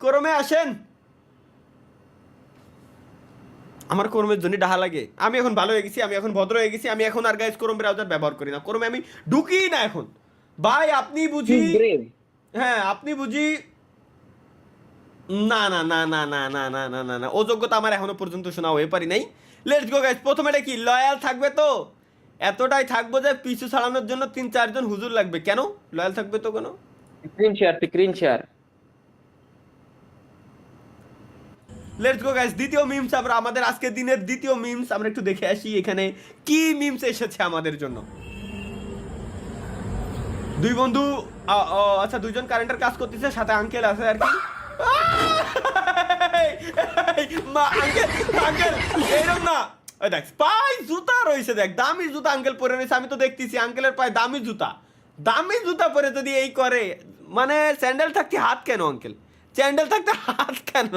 ক্রমে আসেন। আমার ক্রমের জন্য ডাহা লাগে। আমি এখন ভালো হয়ে গেছি, আমি এখন ভদ্র হয়ে গেছি, আমি এখন আর গাইস ক্রোম ব্রাউজার ব্যবহার করি না, ক্রমে আমি ঢুকি না এখন। ভাই আপনি বুঝি, হ্যাঁ আপনি বুঝি, না না না না না না না না না না, ও যোগ্যতা আমার এখনো পর্যন্ত শোনা হয়ে পারি নাই। Let's go guys. প্রথমে এটা কি লয়াল থাকবে তো, এতটাই থাকবো যে পিছু ছাড়ানোর জন্য 3-4 জন হুজুর লাগবে। কেন লয়াল থাকবে তো কেন? Screen share. Let's go guys. দ্বিতীয় মিমস আমরা, আমাদের আজকের দিনের দ্বিতীয় মিমস আমরা একটু দেখে আসি এখানে কি মিমস এসেছে আমাদের জন্য। দুই বন্ধু, আচ্ছা দুইজন কারেন্টের কাজ করতেছে, সাথে আঙ্কেল আছে আর কি। মা আঙ্কেল আঙ্কেল এরকম না, ওই দেখ পায়ে জুতা রয়েছে, দেখ দামি জুতা আঙ্কেল পরে রয়েছে। আমি তো দেখতেছি আঙ্কেলের পায়ে দামি জুতা, দামি জুতা পরে যদি এই করে, মানে স্যান্ডেল থাকতে হাত কেন আঙ্কেল, স্যান্ডেল থাকতে হাত কেন?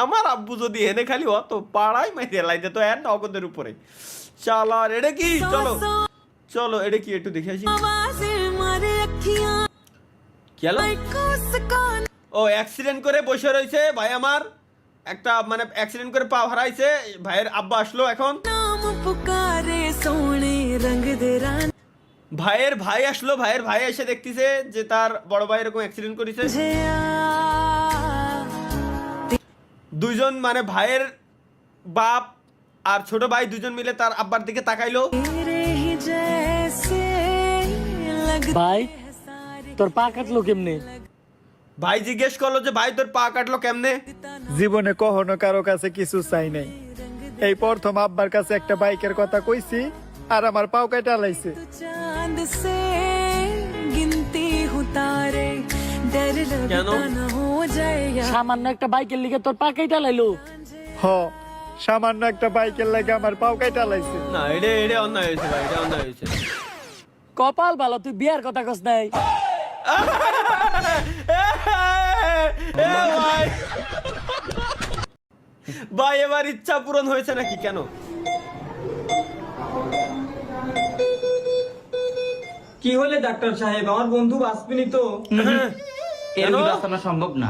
আমার আব্বু যদি এনে খালি অত পাড়াই মাইরে লাইতে তো এর নগদের উপরে। চলো এটা কি, চলো চলো এটা কি একটু দেখে আসি। কি হলো? ও অ্যাক্সিডেন্ট করে বসে রয়েছে ভাই আমার, একটা মানে অ্যাক্সিডেন্ট করে পা হারাইছে, ভাইয়ের আব্বা আসলো এখন, ভাইয়ের ভাই আসলো, ভাইয়ের ভাই এসে দেখতেছে যে তার বড় ভাই এরকম অ্যাক্সিডেন্ট করেছে। দুইজন মানে ভাইয়ের বাপ আর ছোট ভাই দুজন মিলে তার আব্বার দিকে তাকাইলো। ভাই তোর পা কাটলো কেমনে? ভাই জিজ্ঞেস করলো যে ভাই তোর পা কাটলো কেমনে? জীবনে কখনো কারো কাছে কিছু চাই নাই, এই প্রথম আব্বার কাছে একটা বাইকের কথা কইছি আর আমার পাও কেটে লাইছে। কেন? সামান্য একটা বাইকের লিগে তোর পা কেটে লাইলো? হ, সামান্য একটা বাইকের লাগে আমার পাও কেটে লাইছে। না এটা অন্যায় হয়েছে ভাই, এটা অন্যায় হয়েছে। কপাল ভালো তুই বিয়ার কথা কস নাই। ভাই ভাই এবার ইচ্ছা পূরণ হয়েছে নাকি? কেন? কি হলে ডাক্তার সাহেব, আমার বন্ধু বাঁচবেনি তো? এর বাঁচানো সম্ভব না,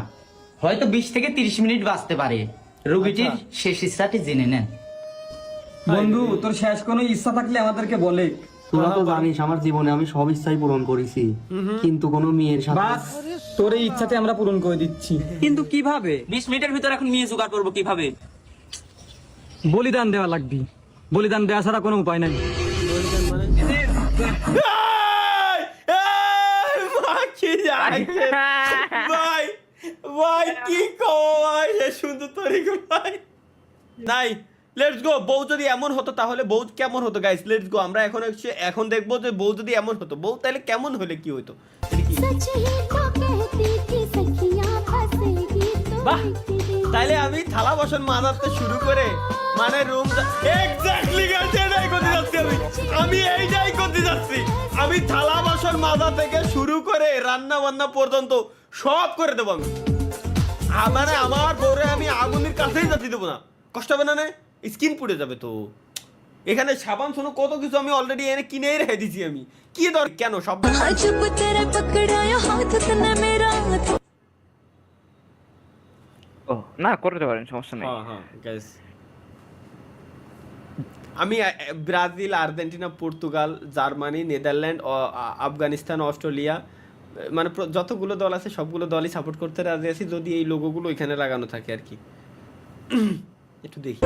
হয়তো 20 থেকে 30 মিনিট বাঁচতে পারে। রোগীটির শেষ ইচ্ছাটি জেনে নেন। বন্ধু তোর শেষ কোনো ইচ্ছা থাকলে আমাদেরকে বলে। তোরা তো জানিস আমার জীবনে আমি সব ইচ্ছাই পূরণ করেছি, কিন্তু কোনো মেয়ের সাথে। বাস তোর এই ইচ্ছাতে আমরা পূরণ করে দিচ্ছি। কিন্তু কিভাবে? 20 মিনিটের ভিতর এখন মেয়ে জোগাড় করবো কিভাবে? বলিদান দেওয়া লাগবে, বলিদান দেওয়া ছাড়া কোনো উপায় নাই। ভাই ভাই কি কয় সুন্দর তরিকা ভাই। নাই লেটস গো। বউ যদি এমন হতো তাহলে বউ কেমন হতো গাইস? Let's go. আমরা এখন দেখবো যে বউ যদি এমন হতো, বউ তাহলে কেমন হলে কি হতো। বাহ, তাইলে আমি থালা বাসন মাজাতে শুরু করে মানে রুম এক্স্যাক্টলি গাইস এটাই করতে যাচ্ছি আমি এইটাই করতে যাচ্ছি। আমি থালা বাসন মাজা থেকে শুরু করে রান্না বান্না পর্যন্ত সব করে দেবো আমি। মানে আমার বউরে আমি আগুনের কাছেই যাচ্ছি দেবো না, কষ্ট হবে না, স্কিন পুড়ে যাবে তো। এখানে সাবান শোনো কত কিছু আমি অলরেডি এনে কিনেই রেখে দিছি আমি। কি দর কেন সব না করতে পারেন, সমস্যা নেই। হ্যাঁ গাইস, আমি Brazil, Argentina, Portugal, Germany, Netherland, Afghanistan, Australia, মানে যতগুলো দল আছে সবগুলো দলই সাপোর্ট করতে রাজি আছি যদি এই লোগোগুলো এখানে লাগানো থাকে আর কি। একটু দেখি।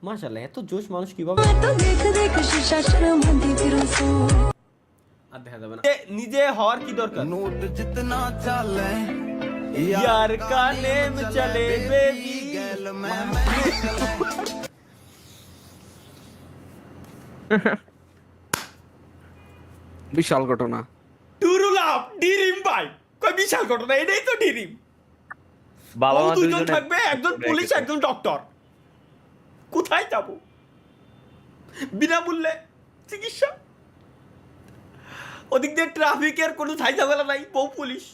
মাশাআল্লাহ এত জোশ মানুষ কিভাবে আর দেখা যাবে না। নিজে হওয়ার কি দরকার? यार का नेम चले बेबी। বিশাল ঘটনা। টুরুলাপ ডিরিম ভাই, কই বিশাল ঘটনা? এটাই তো ডিরিম। বাবা মা দুজন থাকবে, একজন পুলিশ একজন ডক্টর। কোথায় যাব? বিনামূল্যে চিকিৎসা, ওদিক দিয়ে ট্রাফিকের কোনো ঝামেলা নাই, বউ পুলিশ।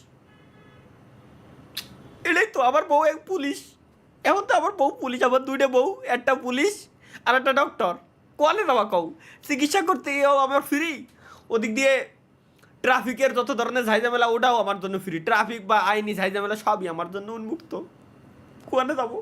এটাই তো আমার বউ এক পুলিশ। এখন তো আমার বউ পুলিশ, আমার দুইটা বউ, একটা পুলিশ আর একটা ডক্টর। কোয়ালে যাওয়া কও চিকিৎসা করতে আমার ফ্রি, ওদিক দিয়ে ট্রাফিকের যত ধরনের ঝাইঝামেলা ওটাও আমার জন্য ফ্রি, ট্রাফিক বা আইনি ঝাইঝামেলা সবই আমার জন্য উন্মুক্ত। কোয়ানে যাবো?